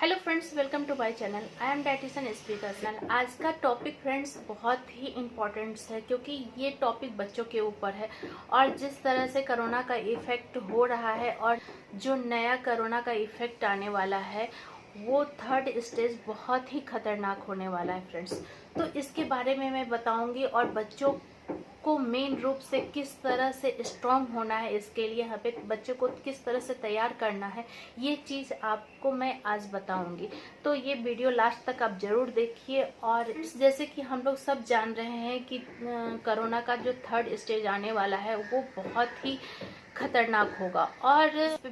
Hello friends, welcome to my channel. I am dietitian speaker. आज का topic friends बहुत ही important है क्योंकि ये टॉपिक बच्चों के ऊपर है और जिस तरह से कोरोना का इफेक्ट हो रहा है और जो नया कोरोना का इफेक्ट आने वाला है वो थर्ड स्टेज बहुत ही खतरनाक होने वाला है फ्रेंड्स। तो इसके बारे में मैं बताऊंगी और बच्चों को मेन रूप से किस तरह से स्ट्रांग होना है, इसके लिए यहाँ पे बच्चों को किस तरह से तैयार करना है, ये चीज़ आपको मैं आज बताऊंगी। तो ये वीडियो लास्ट तक आप जरूर देखिए। और जैसे कि हम लोग सब जान रहे हैं कि कोरोना का जो थर्ड स्टेज आने वाला है वो बहुत ही खतरनाक होगा और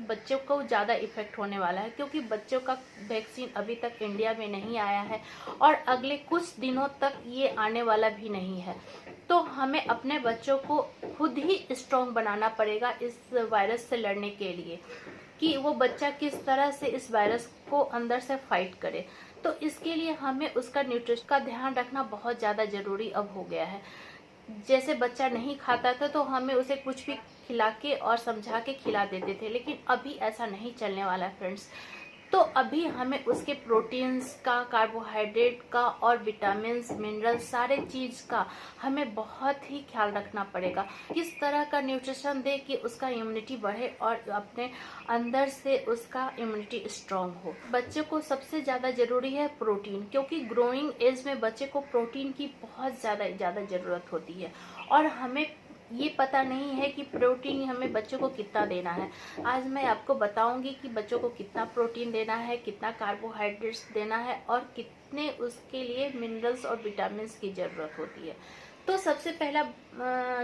बच्चों को ज़्यादा इफेक्ट होने वाला है क्योंकि बच्चों का वैक्सीन अभी तक इंडिया में नहीं आया है और अगले कुछ दिनों तक ये आने वाला भी नहीं है। तो हमें अपने बच्चों को खुद ही स्ट्रॉन्ग बनाना पड़ेगा इस वायरस से लड़ने के लिए कि वो बच्चा किस तरह से इस वायरस को अंदर से फाइट करे। तो इसके लिए हमें उसका न्यूट्रिशन का ध्यान रखना बहुत ज़्यादा ज़रूरी अब हो गया है। जैसे बच्चा नहीं खाता था तो हमें उसे कुछ भी खिला के और समझा के खिला देते थे, लेकिन अभी ऐसा नहीं चलने वाला है फ्रेंड्स। तो अभी हमें उसके प्रोटीन्स का, कार्बोहाइड्रेट का और विटामिन्स, मिनरल्स, सारे चीज़ का हमें बहुत ही ख्याल रखना पड़ेगा। किस तरह का न्यूट्रिशन दे कि उसका इम्यूनिटी बढ़े और अपने अंदर से उसका इम्यूनिटी स्ट्रांग हो। बच्चे को सबसे ज़्यादा ज़रूरी है प्रोटीन, क्योंकि ग्रोइंग एज में बच्चे को प्रोटीन की बहुत ज़्यादा ज़रूरत होती है और हमें ये पता नहीं है कि प्रोटीन हमें बच्चों को कितना देना है। आज मैं आपको बताऊंगी कि बच्चों को कितना प्रोटीन देना है, कितना कार्बोहाइड्रेट्स देना है और कितने उसके लिए मिनरल्स और विटामिन्स की ज़रूरत होती है। तो सबसे पहला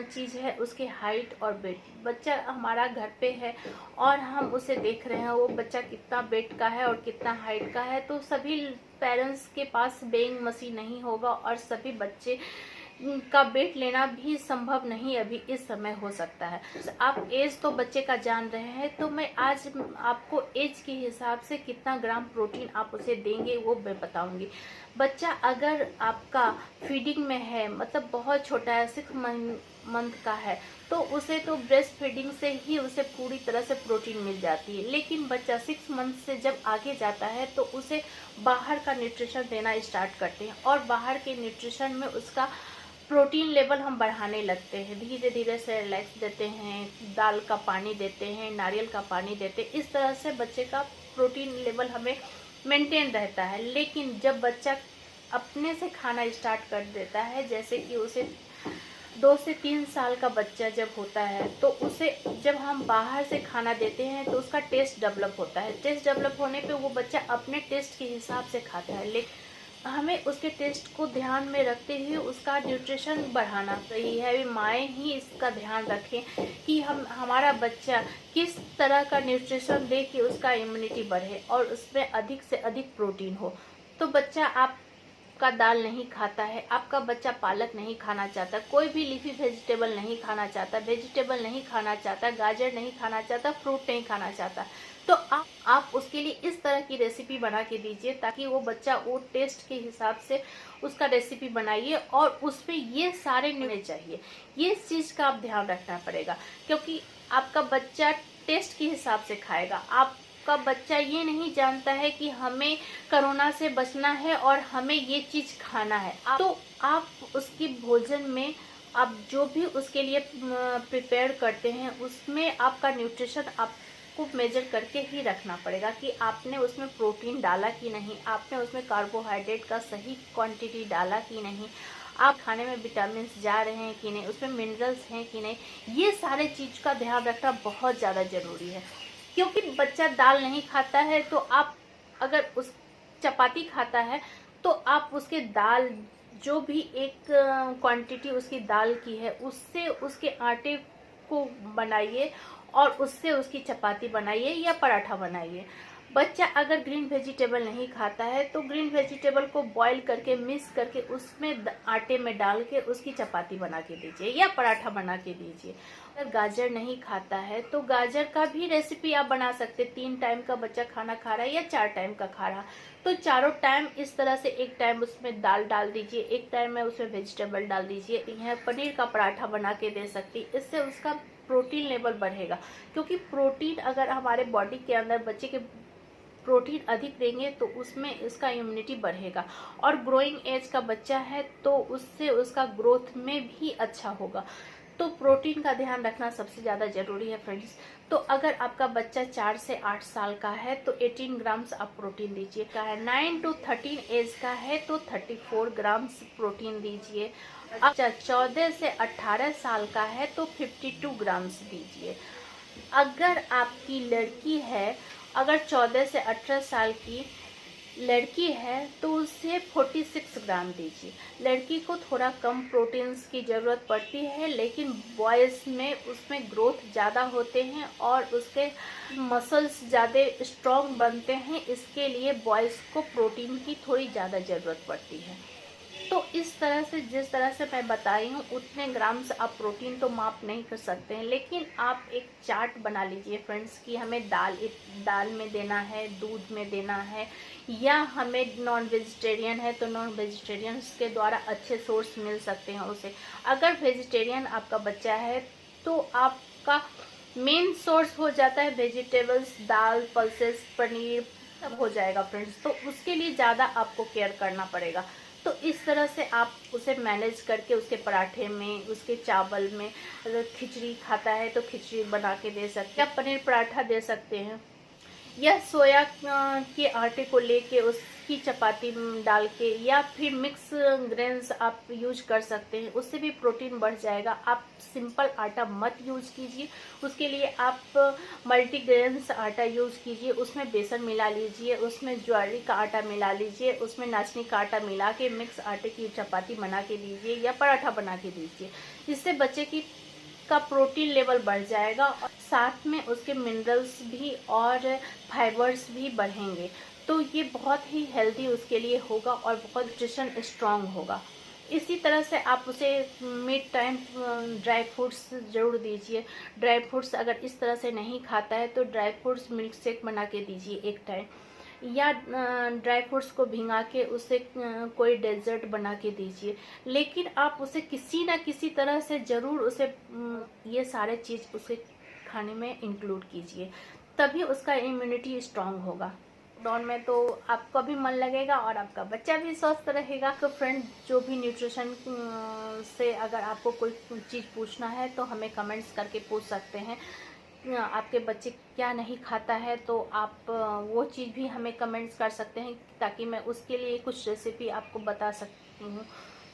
चीज़ है उसके हाइट और वेट। बच्चा हमारा घर पे है और हम उसे देख रहे हैं वो बच्चा कितना वेट का है और कितना हाइट का है। तो सभी पेरेंट्स के पास वेइंग मशीन नहीं होगा और सभी बच्चे का वेट लेना भी संभव नहीं अभी इस समय हो सकता है। आप एज तो बच्चे का जान रहे हैं, तो मैं आज आपको एज के हिसाब से कितना ग्राम प्रोटीन आप उसे देंगे वो मैं बताऊंगी। बच्चा अगर आपका फीडिंग में है, मतलब बहुत छोटा है, 6 मंथ का है, तो उसे तो ब्रेस्ट फीडिंग से ही उसे पूरी तरह से प्रोटीन मिल जाती है। लेकिन बच्चा 6 मंथ से जब आगे जाता है तो उसे बाहर का न्यूट्रिशन देना स्टार्ट करते हैं और बाहर के न्यूट्रिशन में उसका प्रोटीन लेवल हम बढ़ाने लगते हैं। धीरे धीरे से रिलैक्स देते हैं, दाल का पानी देते हैं, नारियल का पानी देते हैं। इस तरह से बच्चे का प्रोटीन लेवल हमें मेंटेन रहता है। लेकिन जब बच्चा अपने से खाना स्टार्ट कर देता है, जैसे कि उसे 2 से 3 साल का बच्चा जब होता है तो उसे जब हम बाहर से खाना देते हैं तो उसका टेस्ट डेवलप होता है। टेस्ट डेवलप होने पे वो बच्चा अपने टेस्ट के हिसाब से खाता है, लेकिन हमें उसके टेस्ट को ध्यान में रखते हुए उसका न्यूट्रिशन बढ़ाना चाहिए है। माएँ ही इसका ध्यान रखें कि हमारा बच्चा किस तरह का न्यूट्रिशन दे कि उसका इम्यूनिटी बढ़े और उसमें अधिक से अधिक प्रोटीन हो। तो बच्चा आपका दाल नहीं खाता है, आपका बच्चा पालक नहीं खाना चाहता, कोई भी लीफी वेजिटेबल नहीं खाना चाहता, वेजिटेबल नहीं खाना चाहता, गाजर नहीं खाना चाहता, फ्रूट नहीं खाना चाहता, तो आप उसके लिए इस तरह की रेसिपी बना के दीजिए ताकि वो बच्चा वो टेस्ट के हिसाब से उसका रेसिपी बनाइए और उसमें ये सारे न्यूट्रिएंट चाहिए। ये चीज़ का आप ध्यान रखना पड़ेगा क्योंकि आपका बच्चा टेस्ट के हिसाब से खाएगा। आपका बच्चा ये नहीं जानता है कि हमें कोरोना से बचना है और हमें ये चीज़ खाना है। तो आप उसकी भोजन में आप जो भी उसके लिए प्रिपेयर करते हैं उसमें आपका न्यूट्रिशन को मेजर करके ही रखना पड़ेगा कि आपने उसमें प्रोटीन डाला कि नहीं, आपने उसमें कार्बोहाइड्रेट का सही क्वांटिटी डाला कि नहीं, आप खाने में विटामिन जा रहे हैं कि नहीं, उसमें मिनरल्स हैं कि नहीं। ये सारे चीज़ का ध्यान रखना बहुत ज़्यादा ज़रूरी है क्योंकि बच्चा दाल नहीं खाता है तो आप अगर उस चपाती खाता है तो आप उसके दाल जो भी एक क्वांटिटी उसकी दाल की है उससे उसके आटे को बनाइए और उससे उसकी चपाती बनाइए या पराठा बनाइए। बच्चा अगर ग्रीन वेजिटेबल नहीं खाता है तो ग्रीन वेजिटेबल को बॉईल करके मिक्स करके उसमें आटे में डाल के उसकी चपाती बना के दीजिए या पराठा बना के दीजिए। अगर गाजर नहीं खाता है तो गाजर का भी रेसिपी आप बना सकते। 3 टाइम का बच्चा खाना खा रहा है या 4 टाइम का खा रहा तो चारों टाइम इस तरह से एक टाइम उसमें दाल डाल दीजिए, एक टाइम में उसमें वेजिटेबल डाल दीजिए। यह पनीर का पराठा बना के दे सकती, इससे उसका प्रोटीन लेवल बढ़ेगा क्योंकि प्रोटीन अगर हमारे बॉडी के अंदर बच्चे के प्रोटीन अधिक देंगे तो उसमें इसका इम्यूनिटी बढ़ेगा, और ग्रोइंग एज का बच्चा है तो उससे उसका ग्रोथ में भी अच्छा होगा। तो प्रोटीन का ध्यान रखना सबसे ज़्यादा ज़रूरी है फ्रेंड्स। तो अगर आपका बच्चा 4 से 8 साल का है तो 18 ग्राम्स आप प्रोटीन दीजिए। का है 9 to 13 एज का है तो 34 ग्राम्स प्रोटीन दीजिए। अच्छा 14 से 18 साल का है तो 52 ग्राम्स दीजिए। अगर आपकी लड़की है, अगर 14 से 18 साल की लड़की है तो उसे 46 ग्राम दीजिए। लड़की को थोड़ा कम प्रोटीन्स की ज़रूरत पड़ती है, लेकिन बॉयज़ में उसमें ग्रोथ ज़्यादा होते हैं और उसके मसल्स ज़्यादा स्ट्रॉन्ग बनते हैं, इसके लिए बॉयज़ को प्रोटीन की थोड़ी ज़्यादा ज़रूरत पड़ती है। तो इस तरह से जिस तरह से मैं बताई हूँ उतने ग्राम्स आप प्रोटीन तो माप नहीं कर सकते हैं, लेकिन आप एक चार्ट बना लीजिए फ्रेंड्स कि हमें दाल में देना है, दूध में देना है, या हमें नॉन वेजिटेरियन है तो नॉन वेजिटेरियन के द्वारा अच्छे सोर्स मिल सकते हैं उसे। अगर वेजिटेरियन आपका बच्चा है तो आपका मेन सोर्स हो जाता है वेजिटेबल्स, दाल, पल्सेस, पनीर, सब हो जाएगा फ्रेंड्स। तो उसके लिए ज़्यादा आपको केयर करना पड़ेगा। तो इस तरह से आप उसे मैनेज करके उसके पराठे में, उसके चावल में, अगर खिचड़ी खाता है तो खिचड़ी बना के दे सकते हैं, या पनीर पराठा दे सकते हैं, या सोया के आटे को लेके उसकी चपाती डाल के, या फिर मिक्स ग्रेन्स आप यूज कर सकते हैं, उससे भी प्रोटीन बढ़ जाएगा। आप सिंपल आटा मत यूज कीजिए, उसके लिए आप मल्टीग्रेन्स आटा यूज कीजिए। उसमें बेसन मिला लीजिए, उसमें ज्वारी का आटा मिला लीजिए, उसमें नाचनी का आटा मिला के मिक्स आटे की चपाती बना के दीजिए या पराठा बना के दीजिए। इससे बच्चे का प्रोटीन लेवल बढ़ जाएगा और साथ में उसके मिनरल्स भी और फाइबर्स भी बढ़ेंगे। तो ये बहुत ही हेल्दी उसके लिए होगा और बहुत न्यूट्रिशन स्ट्रांग होगा। इसी तरह से आप उसे मिड टाइम ड्राई फ्रूट्स ज़रूर दीजिए। ड्राई फ्रूट्स अगर इस तरह से नहीं खाता है तो ड्राई फ्रूट्स मिल्क शेक बना के दीजिए एक टाइम, या ड्राई फ्रूट्स को भिंगा के उसे कोई डेजर्ट बना के दीजिए। लेकिन आप उसे किसी ना किसी तरह से ज़रूर उसे ये सारे चीज़ उसे खाने में इंक्लूड कीजिए, तभी उसका इम्यूनिटी स्ट्रांग होगा। लॉकडाउन में तो आपका भी मन लगेगा और आपका बच्चा भी स्वस्थ रहेगा। तो फ्रेंड, जो भी न्यूट्रिशन से अगर आपको कोई चीज़ पूछना है तो हमें कमेंट्स करके पूछ सकते हैं। आपके बच्चे क्या नहीं खाता है तो आप वो चीज़ भी हमें कमेंट्स कर सकते हैं, ताकि मैं उसके लिए कुछ रेसिपी आपको बता सकती हूँ।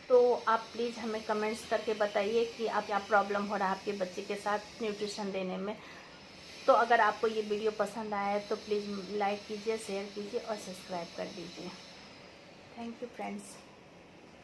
तो आप प्लीज़ हमें कमेंट्स करके बताइए कि आप क्या प्रॉब्लम हो रहा है आपके बच्चे के साथ न्यूट्रिशन देने में। तो अगर आपको ये वीडियो पसंद आया है तो प्लीज़ लाइक कीजिए, शेयर कीजिए और सब्सक्राइब कर दीजिए। Thank you friends.